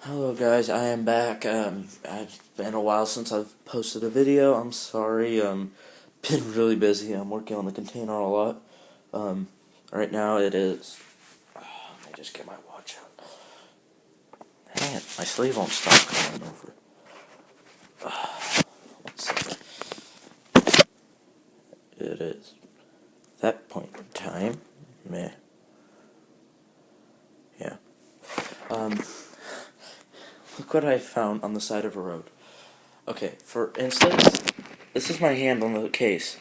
Hello guys, I am back. It's been a while since I've posted a video. I'm sorry. Been really busy. I'm working on the container a lot. Right now it is. Let me just get my watch out. Dang it, my sleeve won't stop coming over. One second. It is that point in time. Meh. Yeah. Look what I found on the side of a road. Okay, for instance, this is my hand on the case.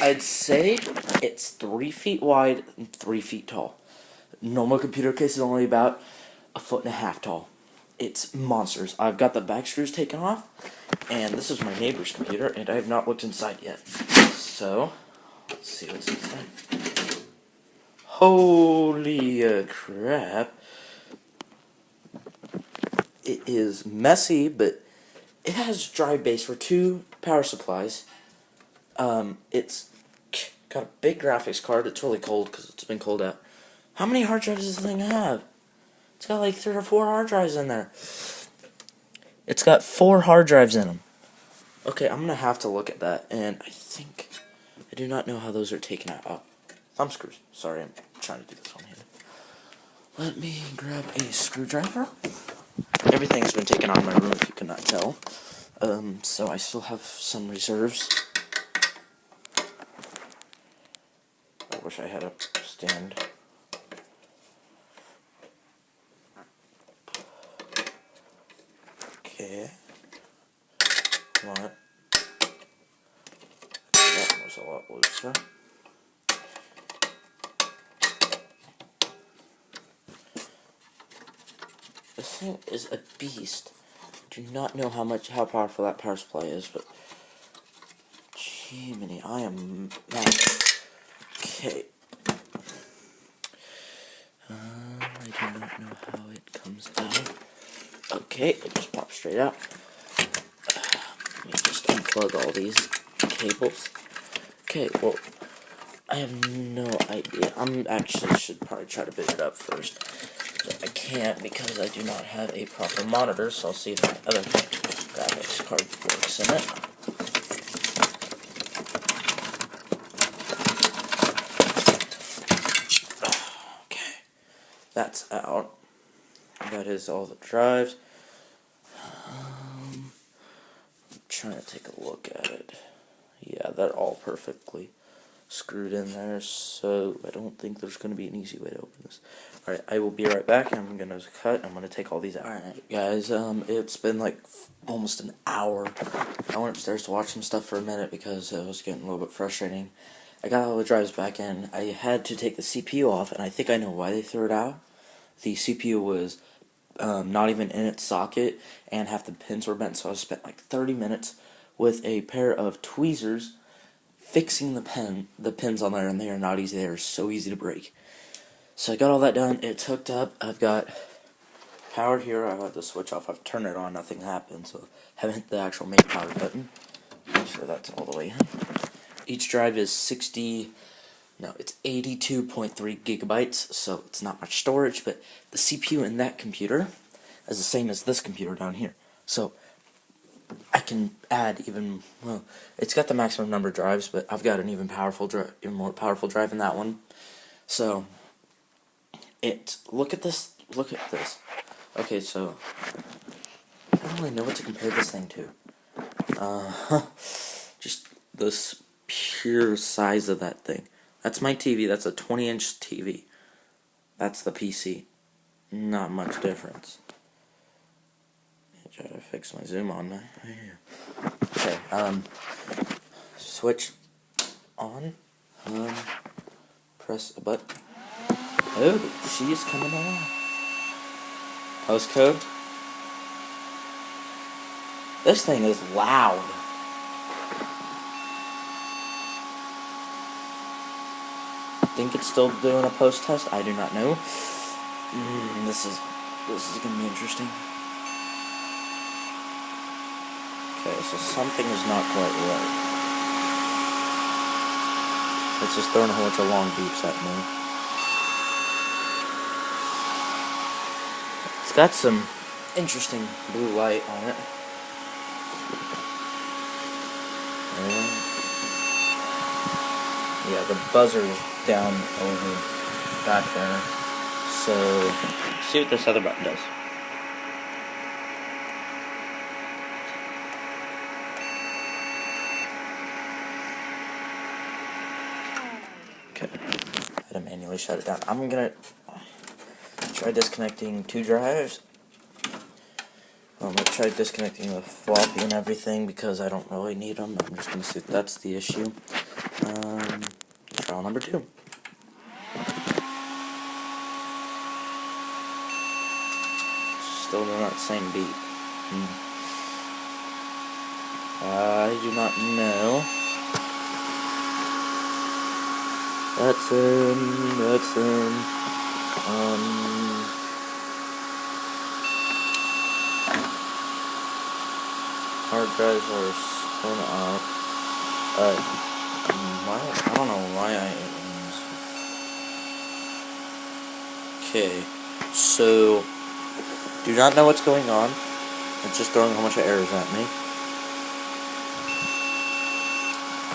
I'd say it's 3 feet wide and 3 feet tall. Normal computer case is only about 1.5 feet tall. It's monsters. I've got the back screws taken off, and this is my neighbor's computer, and I have not looked inside yet. So, let's see what's inside. Holy crap. It is messy, but it has drive base for 2 power supplies. It's got a big graphics card. It's really cold because it's been cold out. How many hard drives does this thing have? It's got like 3 or 4 hard drives in there. It's got 4 hard drives in them. Okay, I'm gonna have to look at that, and I do not know how those are taken out. Oh, thumb screws. Sorry, I'm trying to do this one-handed. Let me grab a screwdriver. Everything's been taken out of my room, if you cannot tell. So I still have some reserves. I wish I had a stand. Okay. Come on. That was a lot looser. This thing is a beast. I do not know how powerful that power supply is, but Jiminy, I am mad. Okay. I do not know how it comes out. Okay, it just pops straight out. Let me just unplug all these cables. Okay, well, I have no idea. Should probably try to boot it up first. But I can't because I do not have a proper monitor, so I'll see if my other graphics card works in it. Okay, that's out. That is all the drives. I'm trying to take a look at it. Yeah, they're all perfectly screwed in there, so I don't think there's going to be an easy way to open this. Alright, I will be right back. I'm going to cut. I'm going to take all these out. Alright, guys, it's been like almost an hour. I went upstairs to watch some stuff for a minute because it was getting a little bit frustrating. I got all the drives back in. I had to take the CPU off, and I think I know why they threw it out. The CPU was not even in its socket, and half the pins were bent, so I spent like 30 minutes with a pair of tweezers fixing the pins on there, and they are not easy. They are so easy to break. So I got all that done. It's hooked up. I've got power here. I have the switch off. I've turned it on. Nothing happened. So I haven't hit the actual main power button. Make sure that's all the way in. Each drive is it's 82.3 gigabytes. So it's not much storage, but the CPU in that computer is the same as this computer down here. So I can add it's got the maximum number of drives, but I've got an even more powerful drive in that one. So, look at this. Okay, so, I don't really know what to compare this thing to. Just this pure size of that thing. That's my TV, that's a 20-inch TV. That's the PC. Not much difference. Try to fix my zoom on my. Okay, switch on. Press a button. Oh, she's coming on. Postcode. This thing is loud. I think it's still doing a post test. I do not know. This is gonna be interesting. Okay, so something is not quite right. It's just throwing a whole bunch of long beeps at me. Let's It's got some interesting blue light on it. And yeah, the buzzer is down over back there. So, see what this other button does. Okay, I had to manually shut it down. I'm gonna try disconnecting 2 drives. I'm gonna try disconnecting the floppy and everything because I don't really need them. I'm just gonna see if that's the issue. Trial number 2. Still doing that same beat. I do not know. That's in. Hard drives are spun up. I don't know why Okay, so do not know what's going on. It's just throwing a whole bunch of errors at me.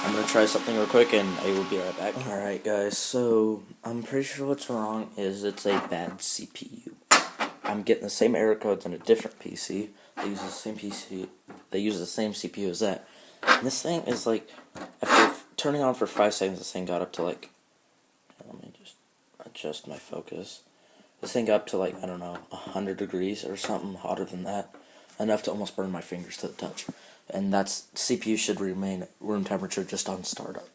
I'm gonna try something real quick and I will be right back. Alright guys, so I'm pretty sure what's wrong is it's a bad CPU. I'm getting the same error codes on a different PC. They use the same PC. They use the same CPU as that. And this thing is like, after turning on for 5 seconds, this thing got up to like, let me just adjust my focus. This thing got up to like, I don't know, 100 degrees or something hotter than that. Enough to almost burn my fingers to the touch. And that's, CPU should remain at room temperature just on startup.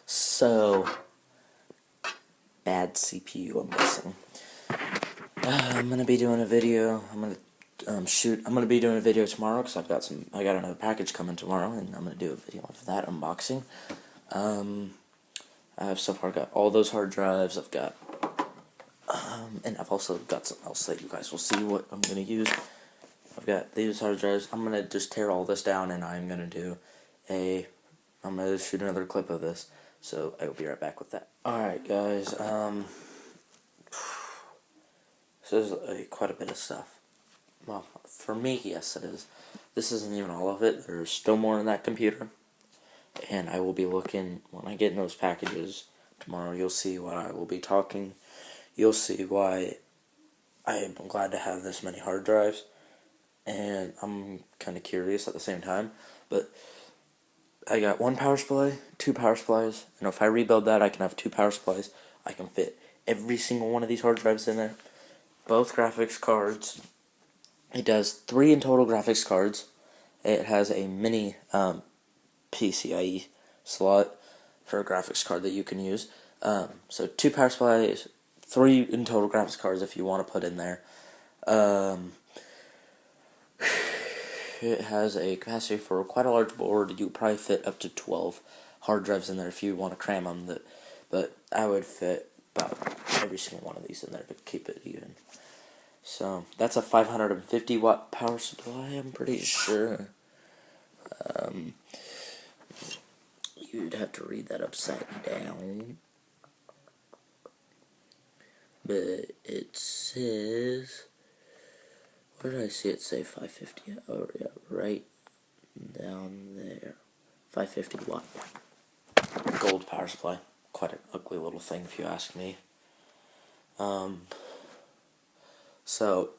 So, bad CPU, I'm guessing. I'm gonna be doing a video. I'm gonna be doing a video tomorrow because I got another package coming tomorrow, and I'm gonna do a video of that unboxing. I've so far got all those hard drives. I've got, and I've also got something else that you guys will see what I'm gonna use. I've got these hard drives. I'm gonna just tear all this down, and I'm gonna shoot another clip of this. So I will be right back with that. Alright guys, this is quite a bit of stuff. Well, for me, yes it is. This isn't even all of it. There's still more in that computer. And I will be looking, when I get in those packages tomorrow, you'll see what I will be talking. You'll see why I am glad to have this many hard drives. And I'm kind of curious at the same time. But I got 1 power supply, 2 power supplies, and if I rebuild that, I can have 2 power supplies. I can fit every single one of these hard drives in there. Both graphics cards. It does 3 in total graphics cards. It has a mini PCIe slot for a graphics card that you can use. So 2 power supplies, 3 in total graphics cards if you want to put in there. It has a capacity for quite a large board. You probably fit up to 12 hard drives in there if you want to cram them. But I would fit about every single one of these in there to keep it even. So that's a 550 watt power supply, I'm pretty sure. You'd have to read that upside down. But it says, where did I see it say 550? Oh yeah, right down there. 550 watt. Gold power supply. Quite an ugly little thing if you ask me. So,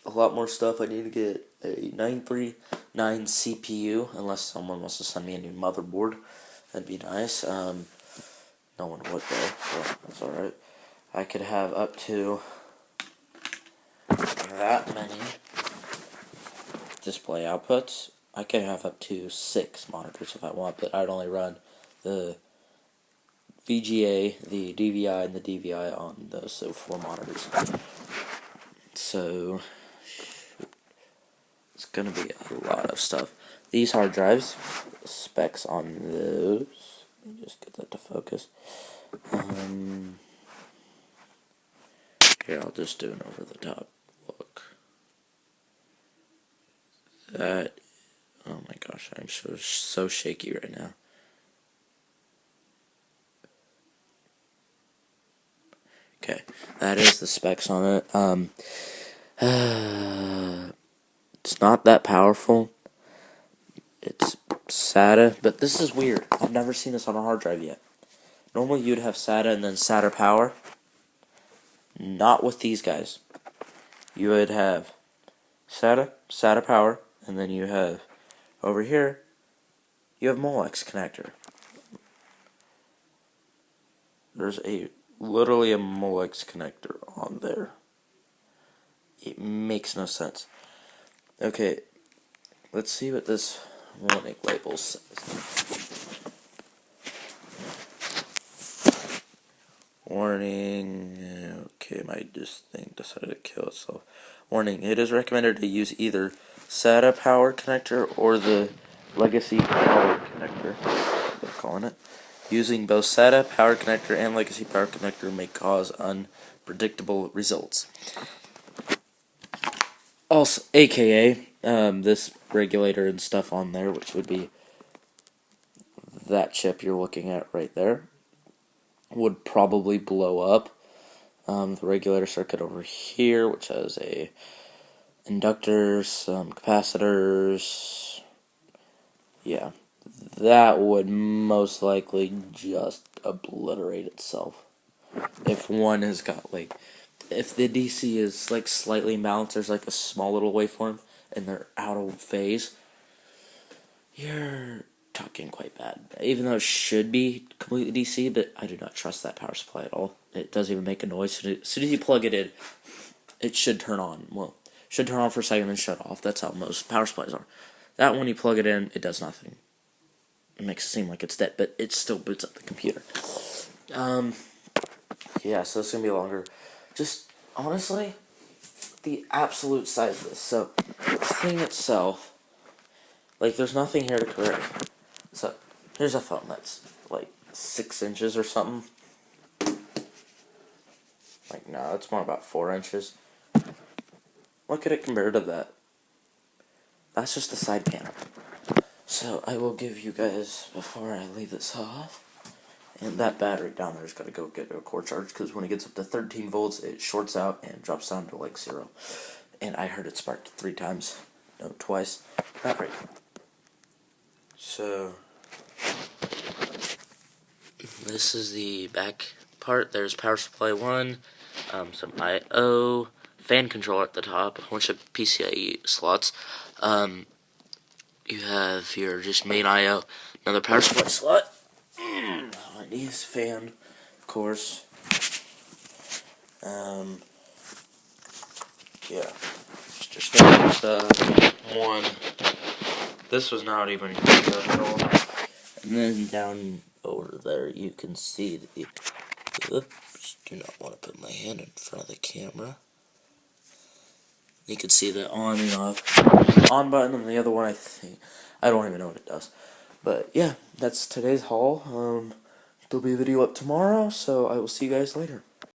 a lot more stuff. I need to get a 939 CPU, unless someone wants to send me a new motherboard. That'd be nice. No one would though, so that's alright. I could have up to that many display outputs. I could have up to 6 monitors if I want, but I'd only run the VGA, the DVI, and the DVI on those, so 4 monitors. So, it's gonna be a lot of stuff. These hard drives, specs on those, let me just get that to focus. Here, I'll just do an over-the-top look. That, oh my gosh, I'm so shaky right now. Okay, that is the specs on it. It's not that powerful. It's SATA, but this is weird. I've never seen this on a hard drive yet. Normally you'd have SATA and then SATA power. Not with these guys. You would have SATA power, and then you have, over here, you have Molex connector. There's literally a Molex connector on there. It makes no sense. Okay, let's see what this warning label says. Warning. Okay, my thing decided to kill itself. Warning. It is recommended to use either SATA power connector or the legacy power connector. They're calling it. Using both SATA power connector and legacy power connector may cause unpredictable results. Also, aka this regulator and stuff on there, which would be that chip you're looking at right there, would probably blow up. The regulator circuit over here, which has inductors, some capacitors, yeah, that would most likely just obliterate itself. If one has got, like, if the DC is, like, slightly imbalanced, there's, like, a small little waveform, and they're out of phase, you're talking quite bad. Even though it should be completely DC, but I do not trust that power supply at all. It doesn't even make a noise. As soon as you plug it in, it should turn on. Well, it should turn on for a second and shut off. That's how most power supplies are. That one, you plug it in, it does nothing. It makes it seem like it's dead, but it still boots up the computer. Yeah, so it's gonna be longer. Just, honestly, the absolute size of this. So, the thing itself, like, there's nothing here to correct. So, here's a phone that's, like, 6 inches or something. Like, no, it's more about 4 inches. Look at it compared to that. That's just the side panel. So, I will give you guys, before I leave this off, and that battery down there's got to go get a core charge, because when it gets up to 13 volts, it shorts out and drops down to, like, 0. And I heard it sparked 3 times. No, twice. Not right. So, this is the back part. There's power supply 1, some I/O, fan controller at the top, a bunch of PCIe slots. You have your just main I/O, another power supply slot. These fan, of course. Yeah, just one. This was not even good at all. And then down over there, you can see the. Oops, do not want to put my hand in front of the camera. You can see the on and off on-button, and the other one, I don't even know what it does. But yeah, that's today's haul. There'll be a video up tomorrow, so I will see you guys later.